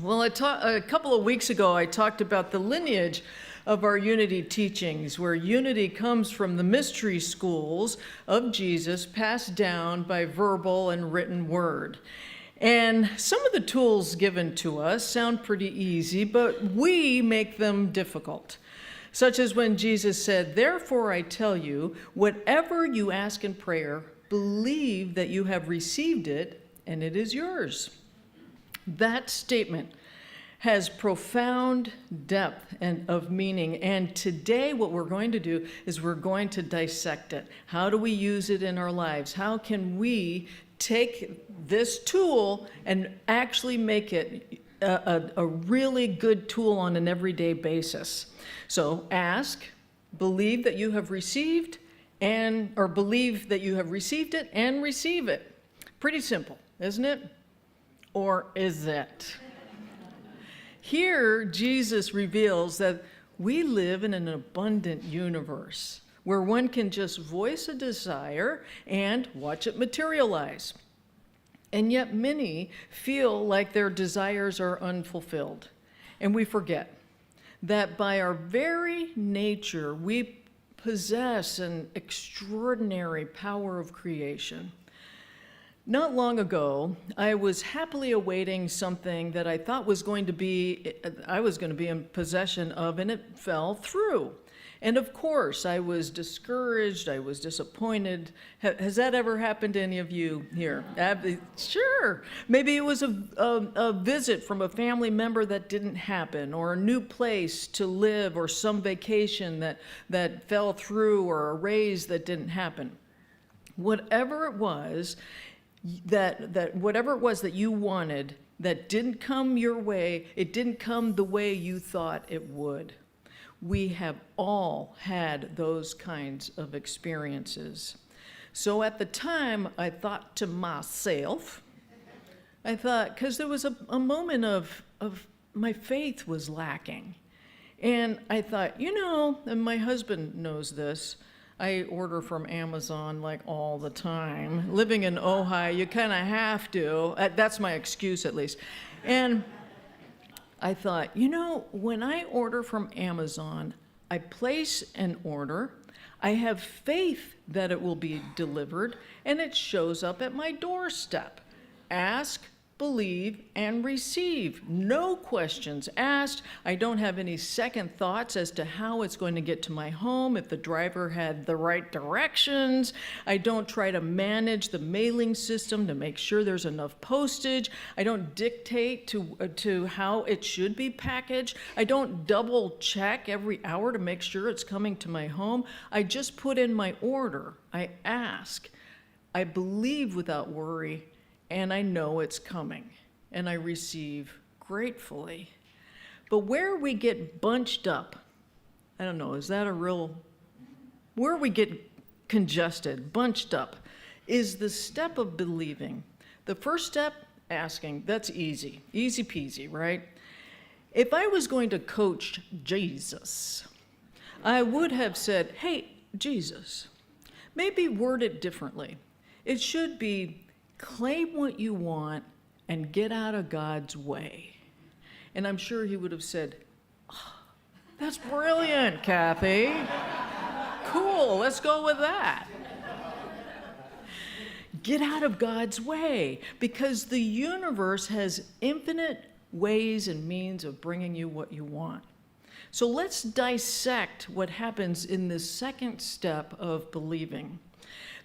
Well, a couple of weeks ago, I talked about the lineage of our unity teachings, where unity comes from the mystery schools of Jesus passed down by verbal and written word. And some of the tools given to us sound pretty easy, but we make them difficult. Such as when Jesus said, "Therefore I tell you, whatever you ask in prayer, believe that you have received it, and it is yours." That statement has profound depth and of meaning, and today what we're going to do is we're going to dissect it. How do we use it in our lives? How can we take this tool and actually make it a really good tool on an everyday basis? So ask, believe that you have received, or believe that you have received it and receive it. Pretty simple, isn't it? Or is it? Here, Jesus reveals that we live in an abundant universe where one can just voice a desire and watch it materialize. And yet many feel like their desires are unfulfilled. And we forget that by our very nature, we possess an extraordinary power of creation. Not long ago, I was happily awaiting something that I thought I was going to be in possession of, and it fell through. And of course, I was discouraged, I was disappointed. Has that ever happened to any of you here? Sure. Maybe it was a visit from a family member that didn't happen, or a new place to live, or some vacation that fell through, or a raise that didn't happen. Whatever it was that you wanted that didn't come your way, it didn't come the way you thought it would. We have all had those kinds of experiences. So at the time, I thought to myself, because there was a moment of my faith was lacking. And I thought, and my husband knows this, I order from Amazon like all the time. Living in Ojai, you kind of have to. That's my excuse, at least. And I thought, when I order from Amazon, I place an order, I have faith that it will be delivered, and it shows up at my doorstep. Ask, believe, and receive. No questions asked. I don't have any second thoughts as to how it's going to get to my home, if the driver had the right directions. I don't try to manage the mailing system to make sure there's enough postage. I don't dictate to how it should be packaged. I don't double check every hour to make sure it's coming to my home. I just put in my order. I ask. I believe without worry, and I know it's coming, and I receive gratefully. But where we get bunched up, I don't know, is that where we get congested, bunched up, is the step of believing. The first step, asking, that's easy peasy, right? If I was going to coach Jesus, I would have said, "Hey, Jesus, maybe word it differently. It should be, claim what you want and get out of God's way." And I'm sure he would have said, "Oh, that's brilliant, Cathy. Cool, let's go with that." Get out of God's way, because the universe has infinite ways and means of bringing you what you want. So let's dissect what happens in this second step of believing.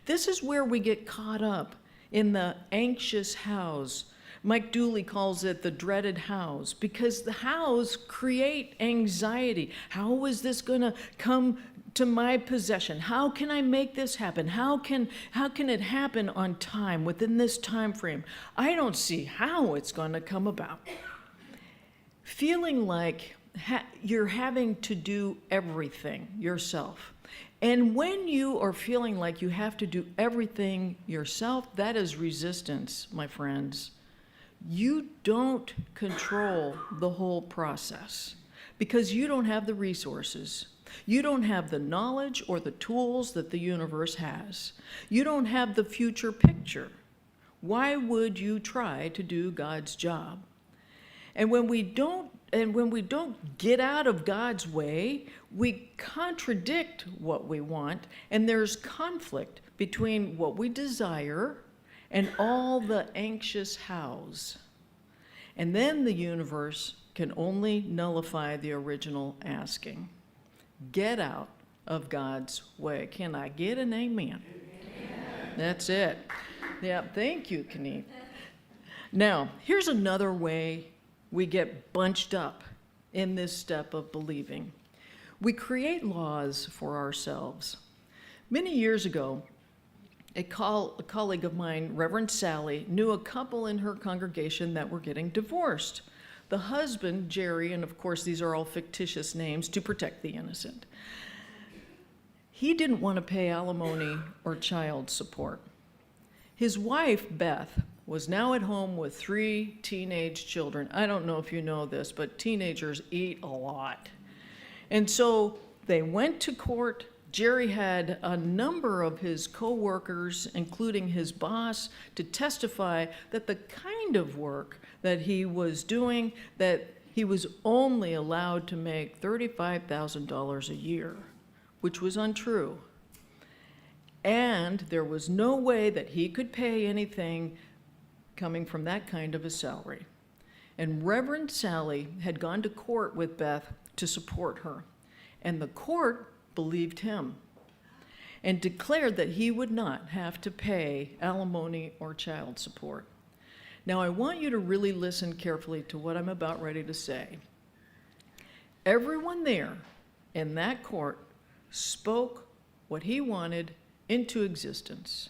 This is where we get caught up in the anxious hows. Mike Dooley calls it the dreaded hows, because the hows create anxiety. How is this going to come to my possession? How can I make this happen? How can it happen on time, within this time frame? I don't see how it's going to come about. Feeling like you're having to do everything yourself. And when you are feeling like you have to do everything yourself, that is resistance, my friends. You don't control the whole process because you don't have the resources. You don't have the knowledge or the tools that the universe has. You don't have the future picture. Why would you try to do God's job? And when we don't get out of God's way, we contradict what we want, and there's conflict between what we desire and all the anxious hows. And then the universe can only nullify the original asking. Get out of God's way. Can I get an amen? That's it. Yeah, thank you, Cathy. Now, here's another way we get bunched up in this step of believing. We create laws for ourselves. Many years ago, a colleague of mine, Reverend Sally, knew a couple in her congregation that were getting divorced. The husband, Jerry, and of course these are all fictitious names to protect the innocent, he didn't want to pay alimony or child support. His wife, Beth, was now at home with 3 teenage children. I don't know if you know this, but teenagers eat a lot. And so they went to court. Jerry had a number of his co-workers, including his boss, to testify that the kind of work that he was doing, that he was only allowed to make $35,000 a year, which was untrue. And there was no way that he could pay anything coming from that kind of a salary. And Reverend Sally had gone to court with Beth to support her. And the court believed him and declared that he would not have to pay alimony or child support. Now, I want you to really listen carefully to what I'm about ready to say. Everyone there in that court spoke what he wanted into existence.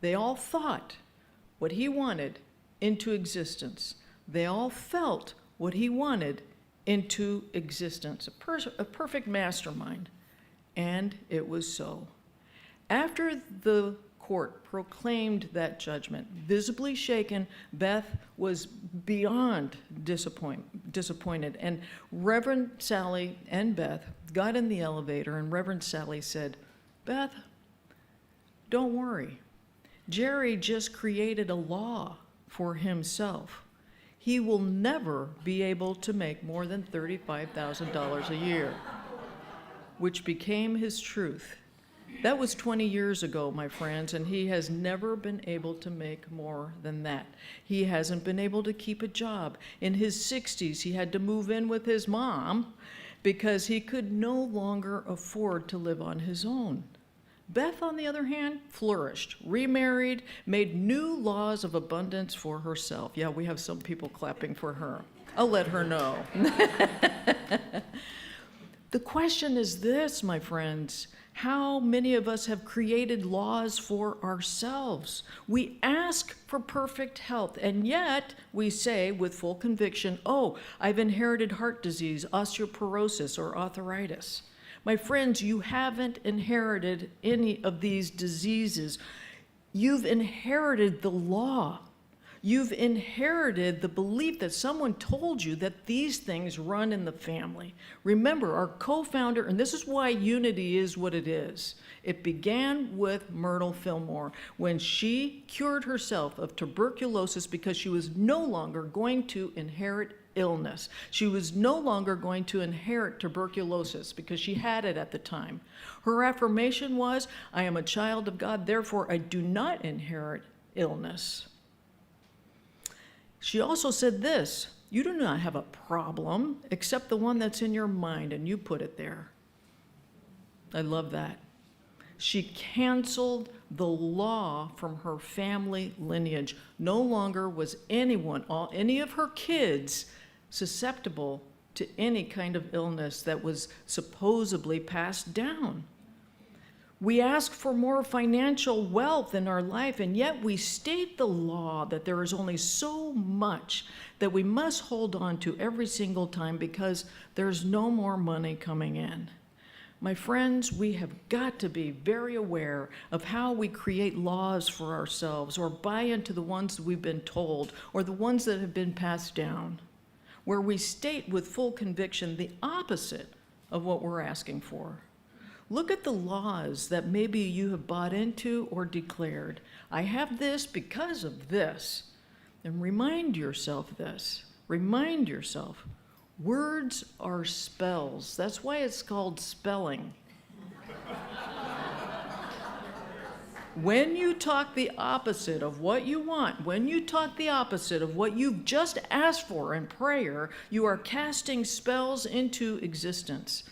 They all thought what he wanted into existence. They all felt what he wanted into existence. A perfect mastermind. And it was so. After the court proclaimed that judgment, visibly shaken, Beth was beyond disappointed. And Reverend Sally and Beth got in the elevator, and Reverend Sally said, "Beth, don't worry. Jerry just created a law for himself. He will never be able to make more than $35,000 a year," which became his truth. That was 20 years ago, my friends, and he has never been able to make more than that. He hasn't been able to keep a job. In his 60s, he had to move in with his mom because he could no longer afford to live on his own. Beth, on the other hand, flourished, remarried, made new laws of abundance for herself. Yeah, we have some people clapping for her. I'll let her know. The question is this, my friends. How many of us have created laws for ourselves? We ask for perfect health, and yet we say with full conviction, "Oh, I've inherited heart disease, osteoporosis, or arthritis." My friends, you haven't inherited any of these diseases. You've inherited the law. You've inherited the belief that someone told you that these things run in the family. Remember, our co-founder, and this is why unity is what it is. It began with Myrtle Fillmore when she cured herself of tuberculosis because she was no longer going to inherit illness. She was no longer going to inherit tuberculosis because she had it at the time. Her affirmation was, "I am a child of God, therefore I do not inherit illness." She also said this, "You do not have a problem except the one that's in your mind, and you put it there." I love that. She canceled the law from her family lineage. No longer was any of her kids susceptible to any kind of illness that was supposedly passed down. We ask for more financial wealth in our life, and yet we state the law that there is only so much that we must hold on to every single time because there's no more money coming in. My friends, we have got to be very aware of how we create laws for ourselves or buy into the ones that we've been told or the ones that have been passed down, where we state with full conviction the opposite of what we're asking for. Look at the laws that maybe you have bought into or declared. I have this because of this. And remind yourself this. remind yourself, words are spells. That's why it's called spelling. When you talk the opposite of what you want, when you talk the opposite of what you've just asked for in prayer, you are casting spells into existence.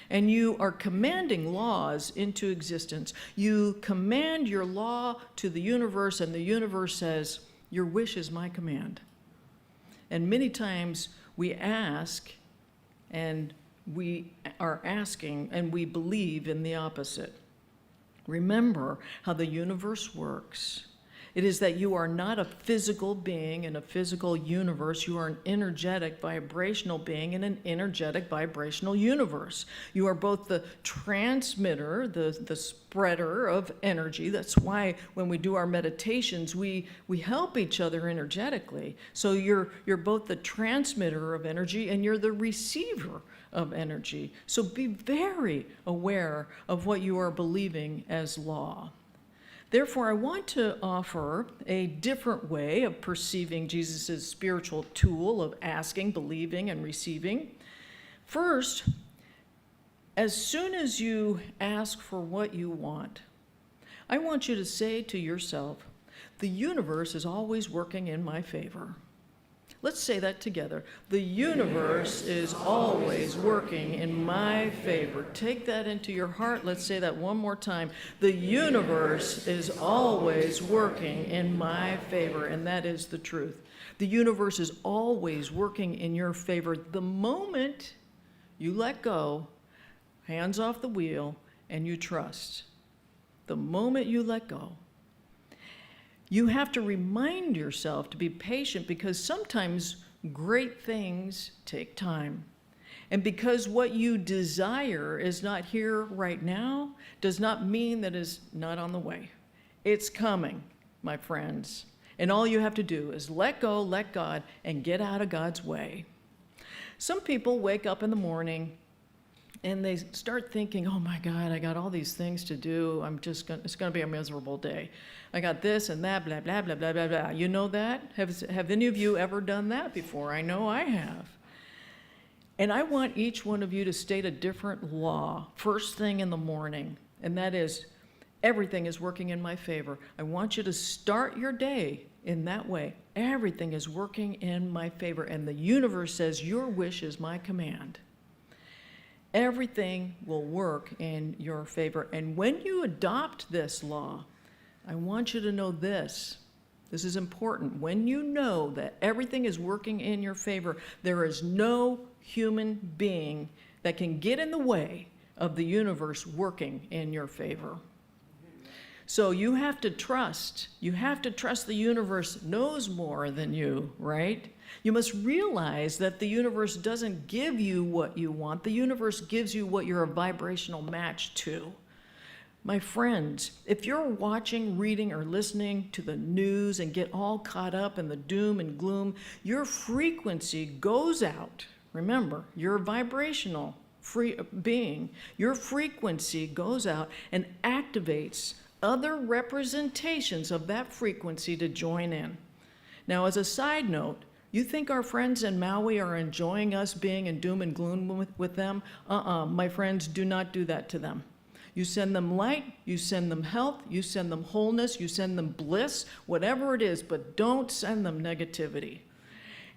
And you are commanding laws into existence. You command your law to the universe, and the universe says, your wish is my command. And many times we ask, and we are asking, and we believe in the opposite. Remember how the universe works. It is that you are not a physical being in a physical universe. You are an energetic, vibrational being in an energetic, vibrational universe. You are both the transmitter, the spreader of energy. That's why when we do our meditations, we help each other energetically. So you're both the transmitter of energy and you're the receiver of energy. So be very aware of what you are believing as law. Therefore, I want to offer a different way of perceiving Jesus' spiritual tool of asking, believing, and receiving. First, as soon as you ask for what you want, I want you to say to yourself, the universe is always working in my favor. Let's say that together. The universe is always working in my favor. Take that into your heart. Let's say that one more time. The universe is always working in my favor, and that is the truth. The universe is always working in your favor. The moment you let go, hands off the wheel, and you trust. The moment you let go. You have to remind yourself to be patient because sometimes great things take time. And because what you desire is not here right now, does not mean that it's not on the way. It's coming, my friends. And all you have to do is let go, let God, and get out of God's way. Some people wake up in the morning and they start thinking, oh my God, I got all these things to do. It's going to be a miserable day. I got this and that, blah, blah, blah, blah, blah, blah. You know that? Have any of you ever done that before? I know I have. And I want each one of you to state a different law first thing in the morning, and that is, everything is working in my favor. I want you to start your day in that way. Everything is working in my favor, and the universe says, your wish is my command. Everything will work in your favor. And when you adopt this law, I want you to know this. This is important. When you know that everything is working in your favor, there is no human being that can get in the way of the universe working in your favor. So you have to trust. You have to trust the universe knows more than you, right? You must realize that the universe doesn't give you what you want. The universe gives you what you're a vibrational match to. My friends, if you're watching, reading, or listening to the news and get all caught up in the doom and gloom, your frequency goes out. Remember, you're a vibrational being. Your frequency goes out and activates other representations of that frequency to join in. Now, as a side note, you think our friends in Maui are enjoying us being in doom and gloom with them? My friends, do not do that to them. You send them light, you send them health, you send them wholeness, you send them bliss, whatever it is, but don't send them negativity.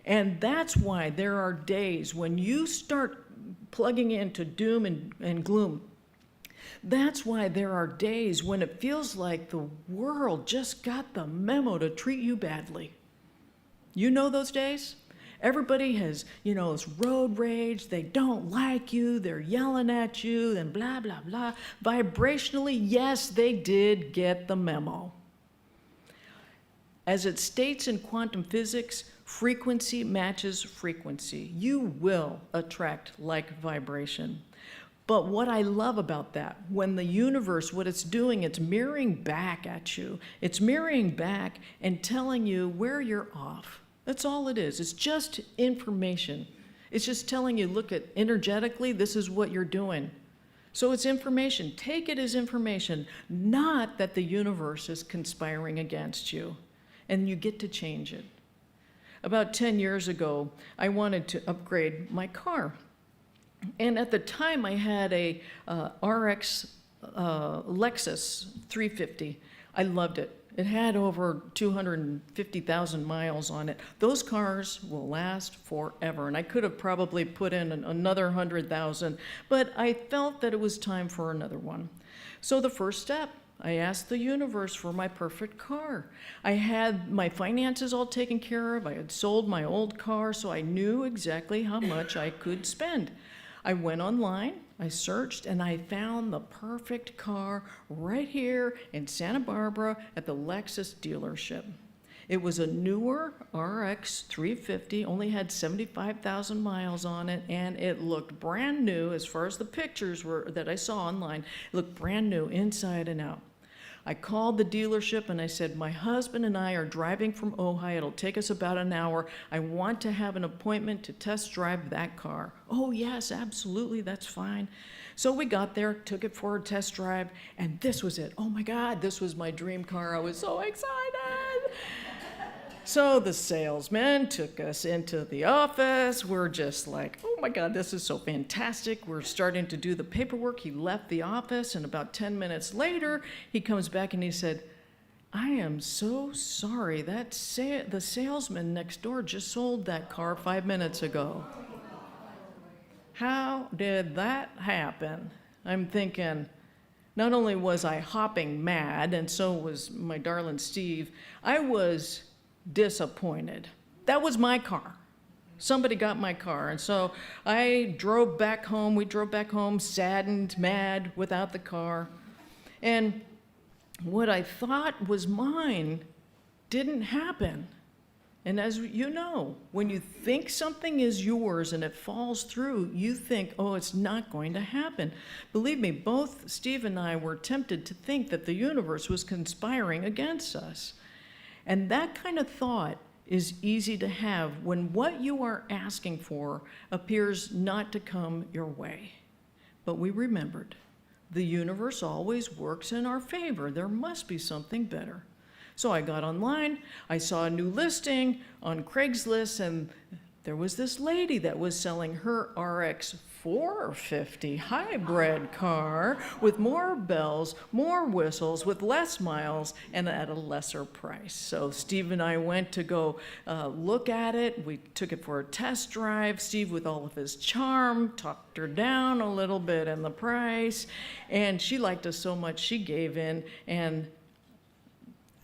And that's why there are days when you start plugging into doom and gloom. That's why there are days when it feels like the world just got the memo to treat you badly. You know those days? Everybody has, this road rage. They don't like you. They're yelling at you and blah, blah, blah. Vibrationally, yes, they did get the memo. As it states in quantum physics, frequency matches frequency. You will attract like vibration. But what I love about that, when the universe, what it's doing, it's mirroring back at you. It's mirroring back and telling you where you're off. That's all it is. It's just information. It's just telling you, look at energetically, this is what you're doing. So it's information. Take it as information, not that the universe is conspiring against you, and you get to change it. About 10 years ago, I wanted to upgrade my car. And at the time, I had a RX Lexus 350. I loved it. It had over 250,000 miles on it. Those cars will last forever, and I could have probably put in another 100,000, but I felt that it was time for another one. So the first step, I asked the universe for my perfect car. I had my finances all taken care of. I had sold my old car, so I knew exactly how much I could spend. I went online, I searched, and I found the perfect car right here in Santa Barbara at the Lexus dealership. It was a newer RX 350, only had 75,000 miles on it, and it looked brand new as far as the pictures were that I saw online. It looked brand new inside and out. I called the dealership and I said, my husband and I are driving from Ojai. It'll take us about an hour. I want to have an appointment to test drive that car. Oh, yes, absolutely, that's fine. So we got there, took it for a test drive, and this was it. Oh my God, this was my dream car. I was so excited. So the salesman took us into the office. We're just like, oh my God, this is so fantastic. We're starting to do the paperwork. He left the office, and about 10 minutes later, he comes back and he said, I am so sorry. The salesman next door just sold that car 5 minutes ago. How did that happen? I'm thinking, not only was I hopping mad, and so was my darling Steve, I was disappointed. That was my car. Somebody got my car. And so I drove back home. We drove back home saddened, mad, without the car. And what I thought was mine didn't happen. And as you know, when you think something is yours and it falls through, you think, oh, it's not going to happen. Believe me, both Steve and I were tempted to think that the universe was conspiring against us. And that kind of thought is easy to have when what you are asking for appears not to come your way. But we remembered, the universe always works in our favor. There must be something better. So I got online, I saw a new listing on Craigslist, and there was this lady that was selling her RX 450 hybrid car with more bells, more whistles, with less miles, and at a lesser price. So Steve and I went to go look at it. We took it for a test drive. Steve, with all of his charm, talked her down a little bit in the price, and she liked us so much she gave in, and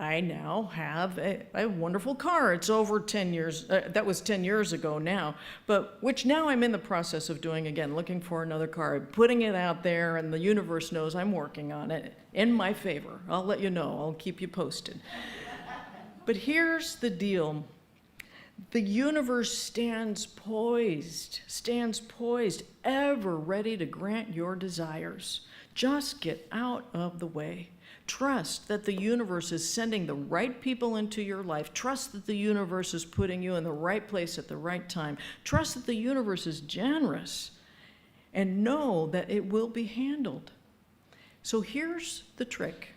I now have a wonderful car. It's over 10 years, that was 10 years ago now, but which now I'm in the process of doing again, looking for another car, putting it out there, and the universe knows I'm working on it in my favor. I'll let you know, I'll keep you posted. But here's the deal. The universe stands poised, ever ready to grant your desires. Just get out of the way. Trust that the universe is sending the right people into your life. Trust that the universe is putting you in the right place at the right time. Trust that the universe is generous, and know that it will be handled. So here's the trick.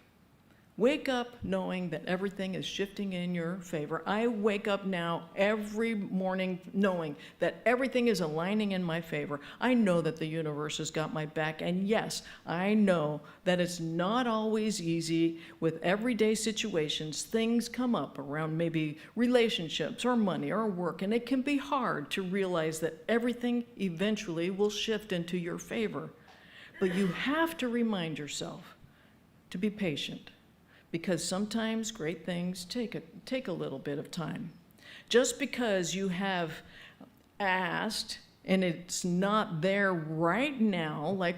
Wake up knowing that everything is shifting in your favor. I wake up now every morning knowing that everything is aligning in my favor. I know that the universe has got my back. And yes, I know that it's not always easy with everyday situations. Things come up around maybe relationships or money or work, and it can be hard to realize that everything eventually will shift into your favor. But you have to remind yourself to be patient, because sometimes great things take a little bit of time. Just because you have asked and it's not there right now, like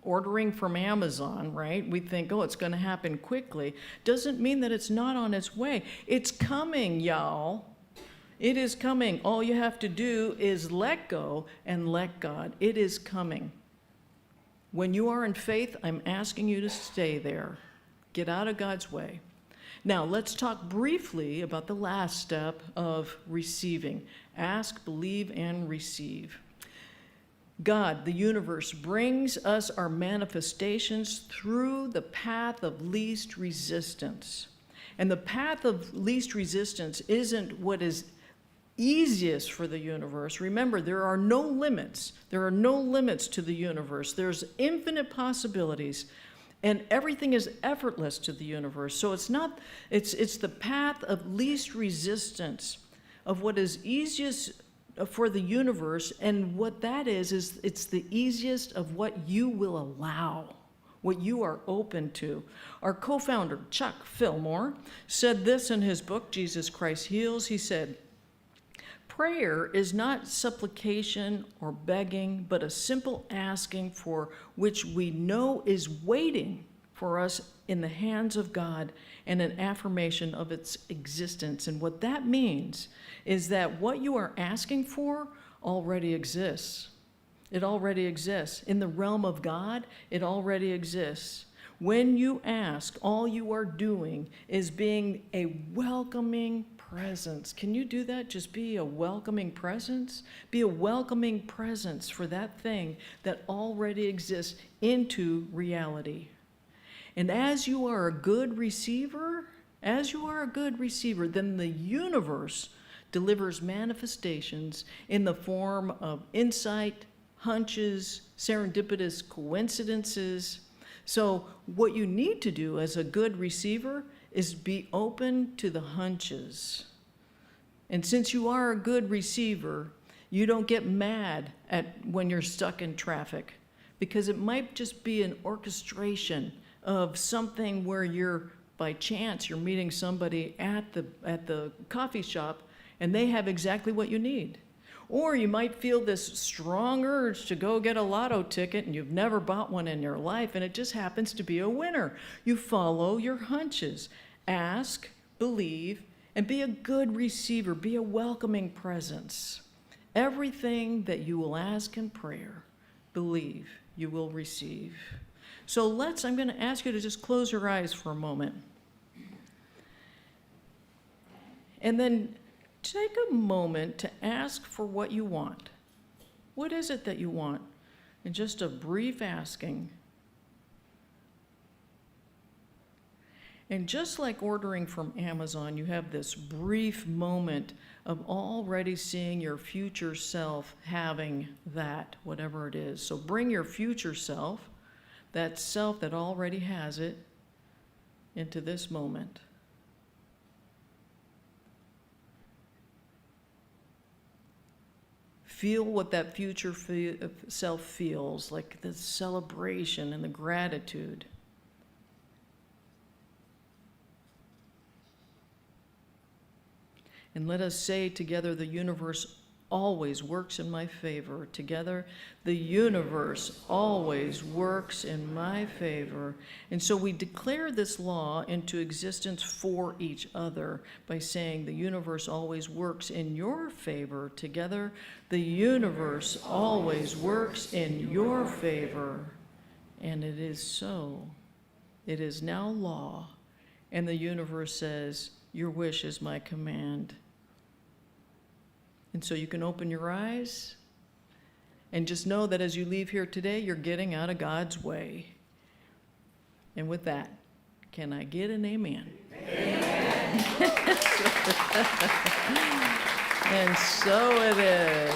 ordering from Amazon, right? We think, oh, it's going to happen quickly. Doesn't mean that it's not on its way. It's coming, y'all. It is coming. All you have to do is let go and let God. It is coming. When you are in faith, I'm asking you to stay there. Get out of God's way. Now, let's talk briefly about the last step of receiving. Ask, believe, and receive. God, the universe, brings us our manifestations through the path of least resistance. And the path of least resistance isn't what is easiest for the universe. Remember, there are no limits. There are no limits to the universe. There's infinite possibilities, and everything is effortless to the universe. So it's the path of least resistance, of what is easiest for the universe, and what that is it's the easiest of what you will allow, what you are open to. Our co-founder, Chuck Fillmore, said this in his book, Jesus Christ Heals. He said, "Prayer is not supplication or begging, but a simple asking for which we know is waiting for us in the hands of God, and an affirmation of its existence." And what that means is that what you are asking for already exists. It already exists. In the realm of God, it already exists. When you ask, all you are doing is being a welcoming presence. Can you do that? Just be a welcoming presence? Be a welcoming presence for that thing that already exists into reality. And as you are a good receiver, then the universe delivers manifestations in the form of insight, hunches, serendipitous coincidences. So what you need to do as a good receiver is be open to the hunches. And since you are a good receiver, you don't get mad at when you're stuck in traffic, because it might just be an orchestration of something where by chance you're meeting somebody at the coffee shop and they have exactly what you need. Or you might feel this strong urge to go get a lotto ticket and you've never bought one in your life, and it just happens to be a winner. You follow your hunches. Ask, believe, and be a good receiver. Be a welcoming presence. Everything that you will ask in prayer, believe you will receive. So I'm going to ask you to just close your eyes for a moment. And then take a moment to ask for what you want. What is it that you want? And just a brief asking. And just like ordering from Amazon, you have this brief moment of already seeing your future self having that, whatever it is. So bring your future self, that self that already has it, into this moment. Feel what that future self feels, like the celebration and the gratitude. And let us say together, the universe always works in my favor. Together, the universe always works in my favor. And so we declare this law into existence for each other by saying the universe always works in your favor. Together, the universe always works in your favor. And it is so. It is now law. And the universe says, your wish is my command. And so you can open your eyes and just know that as you leave here today, you're getting out of God's way. And with that, can I get an amen? Amen. And so it is.